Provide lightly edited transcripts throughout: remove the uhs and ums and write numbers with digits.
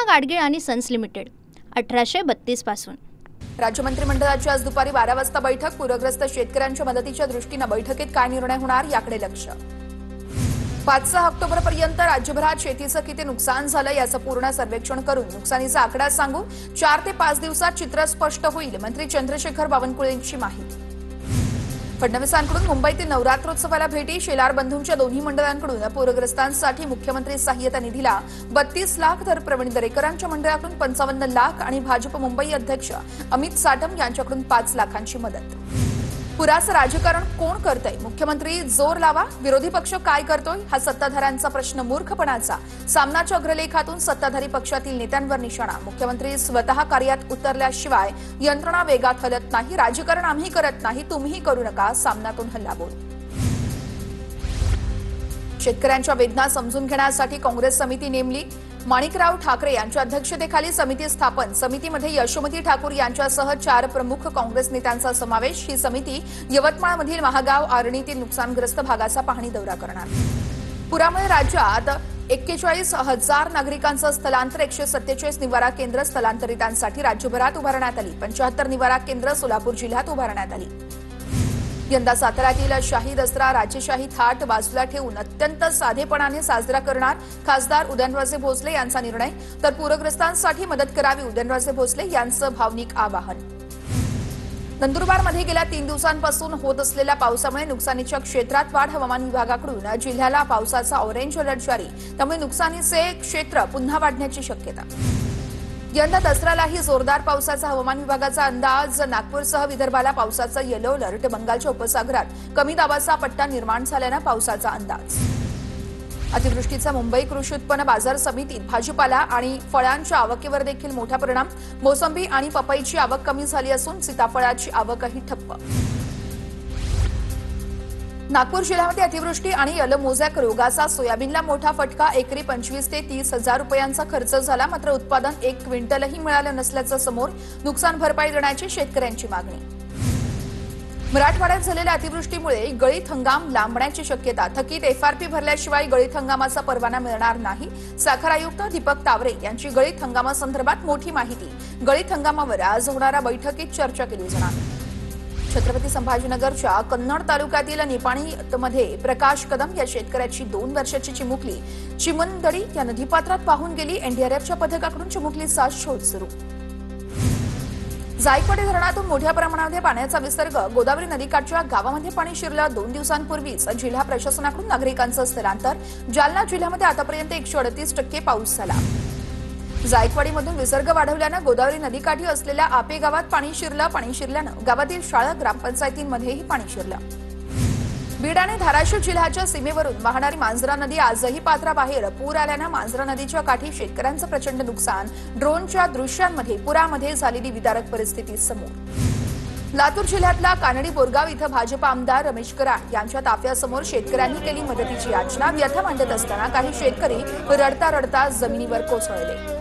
कृष्णा गाडगीळ आणि sons limited 1832 पासून। राज्य मंत्रिमंडळाची आज दुपारी 12 वाजता बैठक। पूरग्रस्त शेतकऱ्यांच्या मदतीच्या दृष्टीने बैठकीत काय निर्णय होणार याकडे लक्ष। 5 ऑक्टोबरपर्यंत राज्यभरात शेतीचं किती नुकसान झालं याचं पूर्ण सर्वेक्षण करून नुकसानीचा आकडा सांगू। 4 ते 5 दिवसात चित्र स्पष्ट होईल, मंत्री चंद्रशेखर बावनकुळेंची माहिती। फडणवीसांकडून मुंबईतील नवरात्रोत्सवाला भेटी। शेलार बंधूंच्या दोन्ही मंडळांकडून पूरग्रस्तांसाठी मुख्यमंत्री सहाय्यता निधीला 32 लाख, तर प्रवीण दरेकरांच्या मंडळाकडून 55 लाख आणि भाजप मुंबई अध्यक्ष अमित साटम यांच्याकडून 5 लाखांची मदत। पुराचं राजकारण कोण करतंय? मुख्यमंत्री जोर लावा, विरोधी पक्ष काय करतोय? हा सत्ताधाऱ्यांचा प्रश्न मूर्खपणाचा। सामनाच्या अग्रलेखातून सत्ताधारी पक्षातील नेत्यांवर निशाणा। मुख्यमंत्री स्वतः कार्यात उतरल्याशिवाय यंत्रणा वेगात हलत नाही। राजकारण आम्ही करत नाही, तुम्हीही करू नका, सामनातून हल्लाबोल। शेतकऱ्यांच्या वेदना समजून घेण्यासाठी काँग्रेस समिती नेमली। माणिकराव ठाकरे यांच्या अध्यक्षतेखाली समिती स्थापन। समितीमध्ये यशोमती ठाकूर यांच्यासह 4 प्रमुख काँग्रेस नेत्यांचा समावेश। ही समिती यवतमाळमधील महागाव आरणीतील नुकसानग्रस्त भागाचा पाहणी दौरा करणार। पुरामुळे राज्यात 41,000 नागरिकांचं स्थलांतर। 147 निवारा केंद्र स्थलांतरितांसाठी राज्यभरात उभारण्यात आली। 75 निवारा केंद्र सोलापूर जिल्ह्यात उभारण्यात आली। यंदा साताऱ्यातील शाही दसरा राजेशाही थाट बाजूला ठेवून अत्यंत साधेपणाने साजरा करणार। खासदार उदयनराजे भोसले यांचा निर्णय। तर पूरग्रस्तांसाठी मदत करावी, उदयनराजे भोसले यांचं भावनिक आवाहन। नंदुरबारमध्ये गेल्या 3 दिवसांपासून होत असलेल्या पावसामुळे नुकसानीच्या क्षेत्रात वाढ। हवामान विभागाकडून जिल्ह्याला पावसाचा ऑरेंज अलर्ट जारी, त्यामुळे नुकसानीचे क्षेत्र पुन्हा वाढण्याची शक्यता। यंदा दसऱ्यालाही जोरदार पावसाचा हवामान विभागाचा अंदाज। नागपूरसह विदर्भाला पावसाचा येलो अलर्ट। बंगालच्या उपसागरात कमी दाबाचा पट्टा निर्माण झाल्यानं पावसाचा अंदाज। अतिवृष्टीचा मुंबई कृषी उत्पन्न बाजार समितीत भाजीपाला आणि फळांच्या आवकेवर देखील मोठा परिणाम। मोसंबी आणि पपईची आवक कमी झाली असून सीताफळाची आवकही ठप्प। नागपूर जिल्ह्यामध्ये अतिवृष्टी आणि अलमोझॅक रोगाचा सोयाबीनला मोठा फटका। एकरी 25 ते 30 हजार रुपयांचा खर्च झाला, मात्र उत्पादन 1 क्विंटलही मिळालं नसल्याचं समोर। नुकसान भरपाई देण्याची शेतकऱ्यांची मागणी। मराठवाड्यात झालेल्या अतिवृष्टीमुळे गळीत हंगाम लांबण्याची शक्यता। थकीत एफआरपी भरल्याशिवाय गळीत हंगामाचा परवाना मिळणार नाही। साखर आयुक्त दीपक तावरे यांची गळीत हंगामासंदर्भात मोठी माहिती। गळीत हंगामावर आज होणाऱ्या बैठकीत चर्चा केली जाणार। छत्रपती संभाजीनगरच्या कन्नड तालुक्यातील निपाणीमध्ये प्रकाश कदम या शेतकऱ्याची 2 वर्षाची चिमुकली चिमनदडी या नदीपात्रात वाहून गेली। एनडीआरएफच्या पथकाकडून चिमुकलीचा शोध सुरू। जायकवाडी धरणातून मोठ्या प्रमाणामध्ये पाण्याचा विसर्ग। गोदावरी नदीकाठच्या गावामध्ये पाणी शिरलं। 2 दिवसांपूर्वीच जिल्हा प्रशासनाकडून नागरिकांचं स्थलांतर। जालना जिल्ह्यामध्ये आतापर्यंत 138% पाऊस झाला। जायकवाडीमधून विसर्ग वाढवल्यानं गोदावरी नदीकाठी असलेल्या आपे गावात पाणी शिरलं। पाणी शिरल्यानं गावातील शाळा ग्रामपंचायतींमध्येही पाणी शिरलं। बीड आणि धाराशिव जिल्ह्याच्या सीमेवरून वाहणारी मांजरा नदी आजही पात्राबाहेर। पूर आल्यानं मांजरा नदीच्या काठी शेतकऱ्यांचं प्रचंड नुकसान। ड्रोनच्या दृश्यांमध्ये पुरामध्ये झालेली विदारक परिस्थिती समोर। लातूर जिल्ह्यातल्या कानडी बोरगाव इथं भाजप आमदार रमेश कराड यांच्या ताफ्यासमोर शेतकऱ्यांनी केली मदतीची याचना। व्यथा मांडत असताना काही शेतकरी रडता रडता जमिनीवर कोसळले।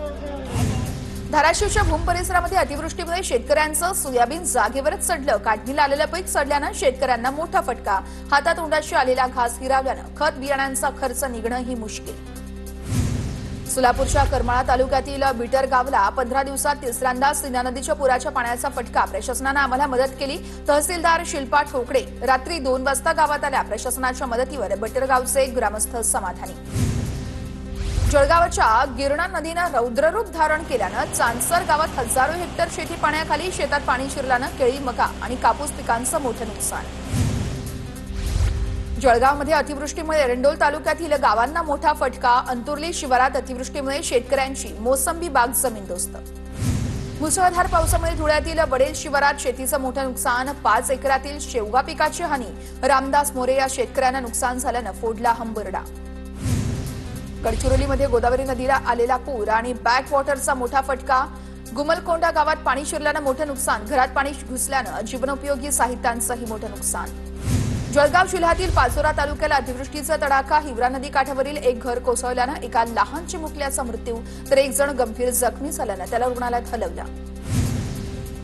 धाराशिवच्या भूम परिसरामध्ये अतिवृष्टीमुळे शेतकऱ्यांचं सोयाबीन जागेवरच सडलं। काढणीला आलेलं पीक सडल्यानं शेतकऱ्यांना मोठा फटका। हातातोंडाशी आलेला घास हिरावल्यानं खत बियाण्यांचा खर्च निघणंही मुश्किल। सोलापूरच्या करमाळा तालुक्यातील बिटर गावला 15 दिवसात तिसऱ्यांदा सीना नदीच्या पुराच्या पाण्याचा फटका। प्रशासनानं आम्हाला मदत केली। तहसीलदार शिल्पा ठोकडे रात्री 2 वाजता गावात आल्या। प्रशासनाच्या मदतीवर बिटर गावचे ग्रामस्थ समाधानी। जळगावच्या गिरणा नदीनं रौद्ररूप धारण केल्यानं चांदसर गावात हजारो हेक्टर शेती पाण्याखाली। शेतात पाणी शिरल्यानं केळी, मका आणि कापूस पिकांचं मोठं नुकसान। जळगावमध्ये अतिवृष्टीमुळे एरंडोल तालुक्यातील गावांना मोठा फटका। अंतुर्ली शिवारात अतिवृष्टीमुळे शेतकऱ्यांची मोसंबी बाग जमीनदोस्त। मुसळधार पावसामुळे धुळ्यातील बडेल शिवारात शेतीचं मोठं नुकसान। 5 एकरातील शेवगा पिकाची हानी। रामदास मोरे या शेतकऱ्यांना नुकसान झाल्यानं फोडला हंबरडा। गडचिरोलीमध्ये गोदावरी नदीला आलेला पूर आणि बॅकवॉटरचा मोठा फटका। गुमलकोंडा गावात पाणी शिरल्यानं मोठं नुकसान। घरात पाणी घुसल्यानं जीवनोपयोगी साहित्यांचंही मोठं नुकसान। जळगाव जिल्ह्यातील पाचोरा तालुक्याला अतिवृष्टीचा तडाखा। हिवरा नदी काठावरील एक घर कोसळल्यानं एका लहान चिमुकल्याचा मृत्यू, तर एक जण गंभीर जखमी झाल्यानं त्याला रुग्णालयात हलवलं।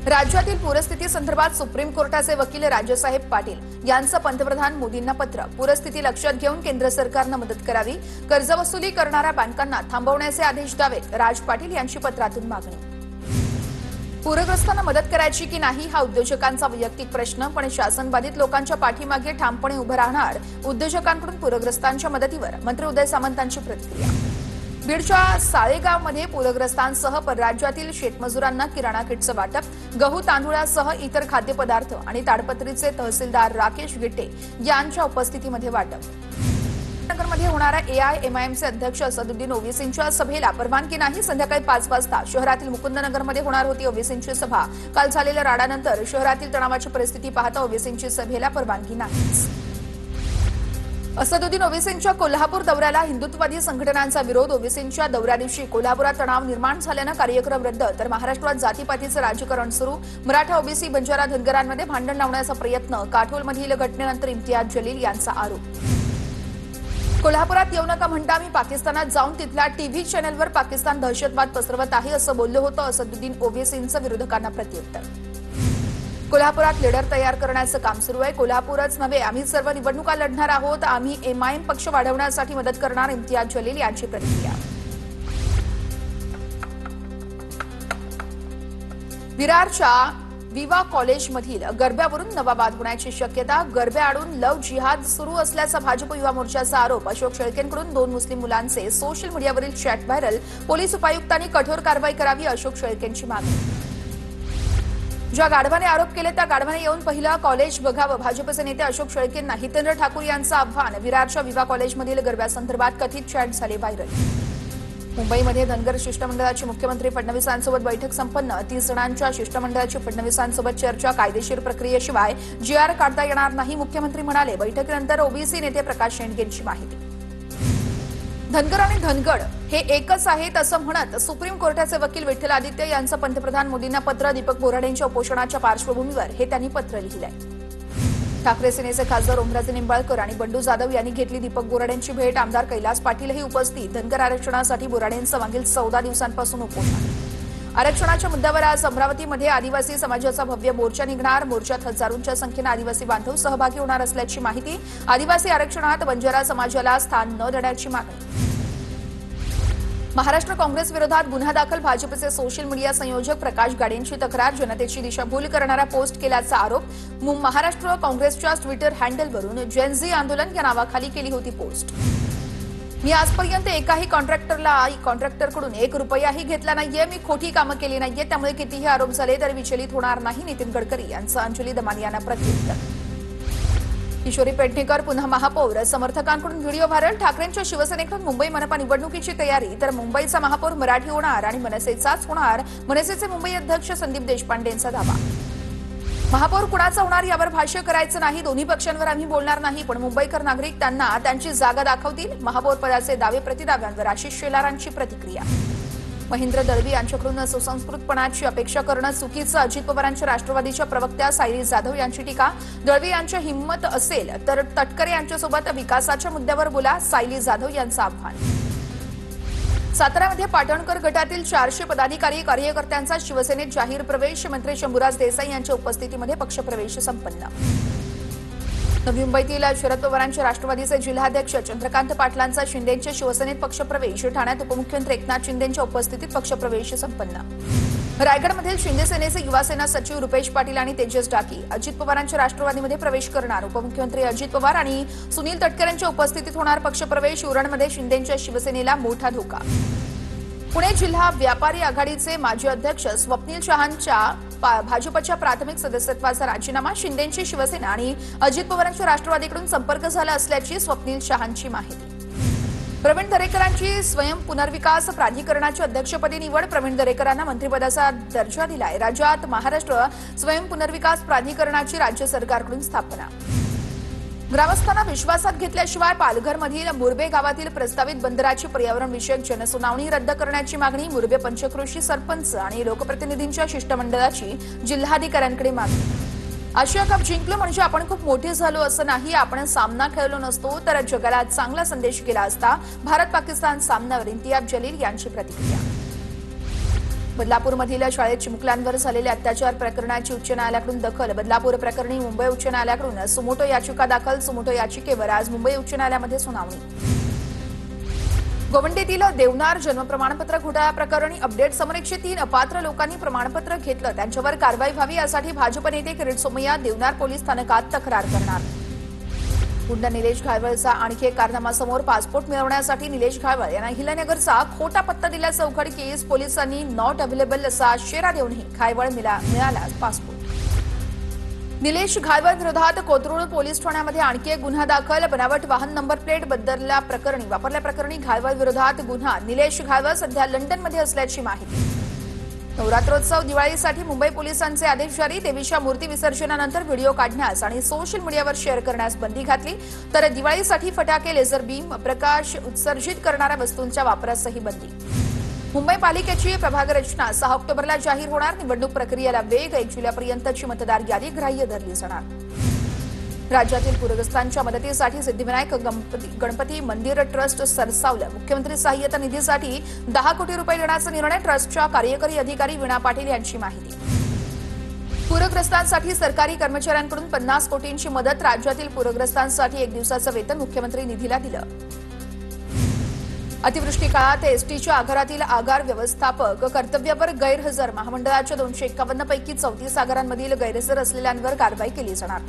राज्यातील पूरस्थिती संदर्भात सुप्रीम कोर्टाचे वकील राजसाहेब पाटील यांचं पंतप्रधान मोदींना पत्र। पूरस्थिती लक्षात घेऊन केंद्र सरकारने मदत करावी, कर्जवसुली करणाऱ्या बँकांना थांबवण्याचे आदेश द्यावेत, राज पाटील यांची पत्रातून मागणी। पूरग्रस्तांना मदत करायची की नाही हा उद्योजकांचा वैयक्तिक प्रश्न, पण शासन बाधित लोकांच्या पाठीमागे ठामपणे उभं राहणार उद्योजकांकडून पूरग्रस्तांच्या मदतीवर मंत्री उदय सामंतांची प्रतिक्रिया। बीडच्या साळेगावमध्ये पूरग्रस्तांसह परराज्यातील शेतमजुरांना किराणा किटचं वाटप, गहू तांदूळासह इतर खाद्यपदार्थ आणि ताडपत्रीचे तहसीलदार राकेश गिट्टे यांच्या उपस्थितीमध्ये वाटप। नगरमध्ये होणाऱ्या एआयएमआयएमचे अध्यक्ष असदुद्दीन ओवेसींच्या सभेला परवानगी नाही। संध्याकाळी 5 वाजता शहरातील मुकुंदनगरमध्ये होणार होती ओवेसींची सभा। काल झालेल्या राडानंतर शहरातील तणावाची परिस्थिती पाहता ओवेसींची सभेला परवानगी नाही। असदुद्दीन ओवेसींच्या कोल्हापूर दौऱ्याला हिंदुत्ववादी संघटनांचा विरोध। ओवेसींच्या दौऱ्या दिवशी कोल्हापुरात तणाव निर्माण झाल्यानं कार्यक्रम रद्द, तर महाराष्ट्रात जातीपातीचं राजकारण सुरू। मराठा, ओबीसी, बंजारा, धनगरांमध्ये भांडण लावण्याचा प्रयत्न, काठोलमधील घटनेनंतर इम्तियाज जलील यांचा आरोप। कोल्हापुरात येऊ नका म्हणता मी पाकिस्तानात जाऊन तिथल्या टीव्ही चॅनलवर पाकिस्तान दहशतवाद पसरवत आहे असं बोललं होतं असदुद्दीन ओवेसींचं विरोधकांना प्रत्युत्तर। कोल्हापुरात लीडर तयार करण्याचं काम सुरू आहे। कोल्हापूरच नव्हे, आम्ही सर्व निवडणुका लढणार आहोत, आम्ही एमआयएम पक्ष वाढवण्यासाठी मदत करणार, इम्तियाज जलील यांची प्रतिक्रिया। विरारच्या विवा कॉलेजमधील गरब्यावरून नवा वाद होण्याची शक्यता। गरब्याआडून लव जिहाद सुरू असल्याचा भाजप युवा मोर्चाचा आरोप। अशोक शेळकेंकडून 2 मुस्लिम मुलांचे सोशल मीडियावरील चॅट व्हायरल, पोलीस उपायुक्तांनी कठोर कारवाई करावी, अशोक शेळकेंची मागणी। ज्या गाढवाने आरोप केले त्या गाढवाने येऊन पहिला कॉलेज बघावं, भाजपचे नेते अशोक शेळकेंना हितेंद्र ठाकूर यांचं आव्हान। विरारच्या विवा कॉलेजमधील गरब्यासंदर्भात कथित चॅट झाले व्हायरल। मुंबईमध्ये धनगर शिष्टमंडळाची मुख्यमंत्री फडणवीसांसोबत बैठक संपन्न। 30 जणांच्या शिष्टमंडळाची फडणवीसांसोबत चर्चा, कायदेशीर प्रक्रियेशिवाय जीआर काढता येणार नाही, मुख्यमंत्री म्हणाले। बैठकीनंतर ओबीसी नेते प्रकाश शेंडगेंची माहिती। धनगर आणि धनगड हे एकच आहेत असं म्हणत सुप्रीम कोर्टाचे वकील विठ्ठल आदित्य यांचं पंतप्रधान मोदींना पत्र। दीपक बोराडेंच्या उपोषणाच्या पार्श्वभूमीवर हे त्यांनी पत्र लिहिलंय। ठाकरे सेनेचे खासदार ओमराजे निंबाळकर आणि बंडू जाधव यांनी घेतली दीपक बोराडेंची भेट। आमदार कैलास पाटीलही उपस्थित। धनगर आरक्षणासाठी बोराडेंचं मागील 14 दिवसांपासून उपोषण। आरक्षणाच्या मुद्द्यावर आज अमरावतीमध्ये आदिवासी समाजाचा भव्य मोर्चा निघणार। मोर्चात हजारोंच्या संख्येनं आदिवासी बांधव सहभागी होणार असल्याची माहिती। आदिवासी आरक्षणात बंजारा समाजाला स्थान न देण्याची मागणी। महाराष्ट्र काँग्रेस विरोधात गुन्हा दाखल, भाजपचे सोशल मीडिया संयोजक प्रकाश गाडेंची तक्रार। जनतेची दिशाभूल करणारा पोस्ट केल्याचा आरोप। महाराष्ट्र काँग्रेसच्या ट्विटर हँडलवरून जेनझी आंदोलन या नावाखाली केली होती पोस्ट। मी आजपर्यंत एकाही कॉन्ट्रॅक्टरकडून 1 रुपयाही घेतला नाहीये, मी खोटी कामं केली नाहीये, त्यामुळे कितीही आरोप झाले तरी विचलित होणार नाही, नितीन गडकरी यांचं अंजली दमानी यांना प्रत्युत्तर। किशोरी पेडणेकर पुन्हा महापौर, समर्थकांकडून व्हिडिओ व्हायरल। ठाकरेंच्या शिवसेनेकडून मुंबई मनपा निवडणुकीची तयारी, तर मुंबईचा महापौर मराठी होणार आणि मनसेचाच होणार, मनसेचे मुंबई अध्यक्ष संदीप देशपांडेंचा दावा। महापौर कुणाचा होणार यावर भाष्य करायचं नाही, दोन्ही पक्षांवर आम्ही बोलणार नाही, पण मुंबईकर नागरिक त्यांना त्यांची जागा दाखवतील। महापौर पदाचे दावे प्रतिदाव्यांवर आशिष शेलारांची प्रतिक्रिया। महेंद्र दळवी यांच्याकडून सुसंस्कृतपणाची अपेक्षा करणं चुकीचं, अजित पवारांच्या राष्ट्रवादीच्या प्रवक्त्या सायली जाधव यांची टीका। दळवी यांची हिंमत असेल तर तटकरे यांच्यासोबत विकासाच्या मुद्द्यावर बोला, सायली जाधव यांचं आव्हान। साताऱ्यामध्ये पाटणकर गटातील 400 पदाधिकारी कार्यकर्त्यांचा शिवसेनेत जाहीर प्रवेश। मंत्री शंभूराज देसाई यांच्या उपस्थितीमध्ये पक्षप्रवेश संपन्न। नवी मुंबईतील शरद पवारांच्या राष्ट्रवादीचे जिल्हाध्यक्ष चंद्रकांत पाटलांचा शिंदेच्या शिवसेनेत पक्षप्रवेश। ठाण्यात उपमुख्यमंत्री एकनाथ शिंदेच्या उपस्थितीत पक्षप्रवेश संपन्न। रायगडमधील शिंदे सेनेचे युवा सेना सचिव रुपेश पाटील आणि तेजस डाकी अजित पवारांच्या राष्ट्रवादीमध्ये प्रवेश करणार। उपमुख्यमंत्री अजित पवार आणि सुनील तटकरेंच्या उपस्थितीत होणार पक्षप्रवेश। उरणमध्ये शिंदेच्या शिवसेनेला मोठा धोका। पुणे जिल्हा व्यापारी आघाडीचे माजी अध्यक्ष स्वप्नील शहांच्या भाजपच्या प्राथमिक सदस्यत्वाचा राजीनामा। शिंदेची शिवसेना आणि अजित पवारांच्या राष्ट्रवादीकडून संपर्क झाला असल्याची स्वप्नील शहांची माहिती। प्रवीण दरेकरांची स्वयं पुनर्विकास प्राधिकरणाच्या अध्यक्षपदी निवड। प्रवीण दरेकरांना मंत्रिपदाचा दर्जा दिलाय। राज्यात महाराष्ट्र स्वयं पुनर्विकास प्राधिकरणाची राज्य सरकारकडून स्थापना। ग्रामस्थांना विश्वासात घेतल्याशिवाय पालघरमधील मुरबे गावातील प्रस्तावित बंदराची पर्यावरण विषयक जनसुनावणी रद्द करण्याची मागणी। मुरबे पंचक्रोशी सरपंच आणि लोकप्रतिनिधींच्या शिष्टमंडळाची जिल्हाधिकाऱ्यांकडे मागणी। आशिया कप जिंकलो म्हणजे आपण खूप मोठे झालो असं नाही, आपण सामना खेळलो नसतो तर जगाला चांगला संदेश गेला असता। भारत पाकिस्तान सामन्यावर इम्तियाज जलील यांची प्रतिक्रिया। बदलापूरमधील शाळेत चिमुकल्यांवर झालेल्या अत्याचार प्रकरणाची उच्च न्यायालयाकडून दखल. बदलापूर प्रकरणी मुंबई उच्च न्यायालयाकडून सुमोटो याचिका दाखल. सुमोटो याचिकेवर आज मुंबई उच्च न्यायालयामध्ये सुनावणी. गोवंडीतील देवनार जन्म प्रमाणपत्र घोटाळा प्रकरणी अपडेट. समोर 103 अपात्र लोकांनी प्रमाणपत्र घेतलं, त्यांच्यावर कारवाई व्हावी यासाठी भाजप नेते किरीट सोमय्या देवनार पोलीस स्थानकात तक्रार करणार. गुंड निलेश घायवळचा आणखी एक कारनामा समोर. पासपोर्ट मिळवण्यासाठी निलेश घायवळ यांना हिलानगरचा खोटा पत्ता दिल्याचं उघडकीस. पोलिसांनी नॉट अवेलेबल असा शेरा देऊनही घायवळ मिळाला पासपोर्ट. निलेश घायवळ विरोधात कोथरूड पोलीस ठाण्यामध्ये आणखी एक गुन्हा दाखल. बनावट वाहन नंबर प्लेट वापरल्या प्रकरणी घायवळ विरोधात गुन्हा. निलेश घायवळ सध्या लंडनमध्ये असल्याची माहिती. नवरात्रोत्सव दिवाळीसाठी मुंबई पोलिसांचे आदेश जारी. देवीच्या मूर्ती विसर्जनानंतर व्हिडिओ काढण्यास आणि सोशल मीडियावर शेअर करण्यास बंदी घातली. तर दिवाळीसाठी फटाके, लेझर बीम, प्रकाश उत्सर्जित करणाऱ्या वस्तूंच्या वापरासही बंदी. मुंबई पालिकेची प्रभाग रचना 6 ऑक्टोबरला जाहीर होणार. निवडणूक प्रक्रियेला वेग. 1 जुलैपर्यंतची मतदार यादी ग्राह्य धरली जाणार. राज्यातील पूरग्रस्तांच्या मदतीसाठी सिद्धिविनायक गणपती मंदिर ट्रस्ट सरसावलं. मुख्यमंत्री सहाय्यता निधीसाठी 10 कोटी रुपये देण्याचा निर्णय. ट्रस्टच्या कार्यकारी अधिकारी वीणा पाटील यांची माहिती. पूरग्रस्तांसाठी सरकारी कर्मचाऱ्यांकडून 50 कोटींची मदत. राज्यातील पूरग्रस्तांसाठी 1 दिवसाचं वेतन मुख्यमंत्री निधीला दिलं. अतिवृष्टी काळात एसटीच्या आगारातील आगार व्यवस्थापक कर्तव्यावर गैरहजर. महामंडळाच्या 251 पैकी 34 आगारांमधील गैरहजर असलेल्यांवर कारवाई केली जाणार.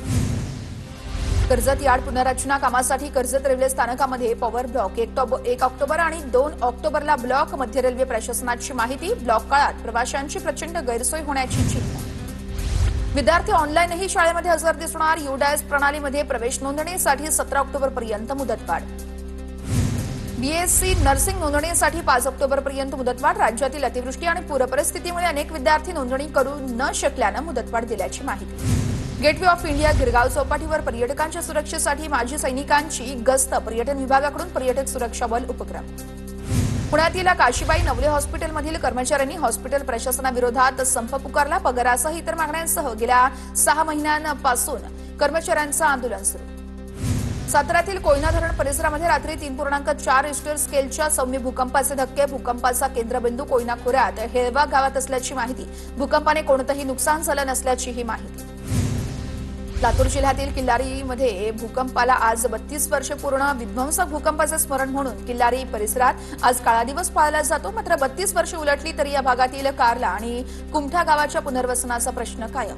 कर्जत यार्ड पुनर्रचना कामासाठी कर्जत रेल्वे स्थानकामध्ये पॉवर ब्लॉक. 1 ऑक्टोबर आणि 2 ऑक्टोबरला ब्लॉक. मध्य रेल्वे प्रशासनाची माहिती. ब्लॉक काळात प्रवाशांची प्रचंड गैरसोय होण्याची चिंता. विद्यार्थी ऑनलाईनही शाळेमध्ये हजर दिसणार. युडायस प्रणालीमध्ये प्रवेश नोंदणीसाठी 17 ऑक्टोबरपर्यंत मुदतवाढ. बीएससी नर्सिंग नोंदणीसाठी 5 ऑक्टोबरपर्यंत मुदतवाढ. राज्यातील अतिवृष्टी आणि पूरपरिस्थितीमुळे अनेक विद्यार्थी नोंदणी करू न शकल्यानं मुदतवाढ दिल्याची माहिती. गेटवे ऑफ इंडिया गिरगाव चौपाटीवर पर्यटकांच्या सुरक्षेसाठी माजी सैनिकांची गस्त. पर्यटन विभागाकडून पर्यटक सुरक्षा बल उपक्रम. पुण्यातील काशीबाई नवले हॉस्पिटलमधील कर्मचाऱ्यांनी हॉस्पिटल प्रशासनाविरोधात संप पुकारला. पगारासह इतर मागण्यांसह गेल्या 6 महिन्यांपासून कर्मचाऱ्यांचं आंदोलन सुरू. साताऱ्यातील कोयना धरण परिसरामध्ये रात्री 3.4 रिश्टर स्केलच्या सौम्य भूकंपाचे धक्के. भूकंपाचा केंद्रबिंदू कोयना खोऱ्यात हेळवा गावात असल्याची माहिती. भूकंपाने कोणतंही नुकसान झालं नसल्याचीही माहिती. लातूर जिल्ह्यातील किल्लारीमध्ये भूकंपाला आज 32 वर्ष पूर्ण. विध्वंसक भूकंपाचे स्मरण म्हणून किल्लारी परिसरात आज काळा दिवस पाळला जातो. मात्र 32 वर्ष उलटली तरी या भागातील कारला आणि कुमठा गावाच्या पुनर्वसनाचा प्रश्न कायम.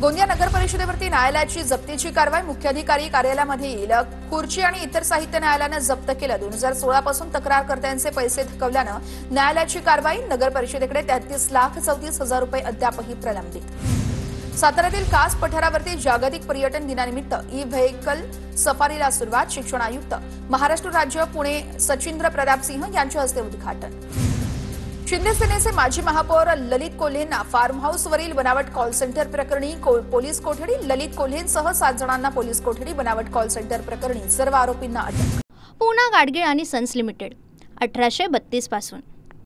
गोंदिया नगर परिषदेवरती न्यायालयाची जप्तीची कारवाई. मुख्याधिकारी कार्यालयामधील खुर्ची आणि इतर साहित्य न्यायालयानं जप्त केलं. 2016 पासून तक्रारकर्त्यांचे पैसे थकवल्यानं न्यायालयाची कारवाई. नगर परिषदेकडे 33,34,000 रुपये अद्यापही प्रलंबित. साताऱ्यातील कास पठारावरती जागतिक पर्यटन दिनानिमित्त ई व्हेकल सफारीला सुरुवात. शिक्षण आयुक्त महाराष्ट्र राज्य पुणे सचिंद्र प्रताप सिंह यांच्या हस्ते उद्घाटन. शिंदे सेनेचे माजी महापौर ललित कोल्हेंना फार्म हाऊसवरील बनावट कॉल सेंटर प्रकरणी पोलीस कोठडी. ललित कोल्हेंसह 7 जणांना पोलीस कोठडी. बनावट कॉल सेंटर प्रकरणी सर्व आरोपींना अटक. पूना गाडगीळ आणि सन्स लिमिटेड 1832 पासून.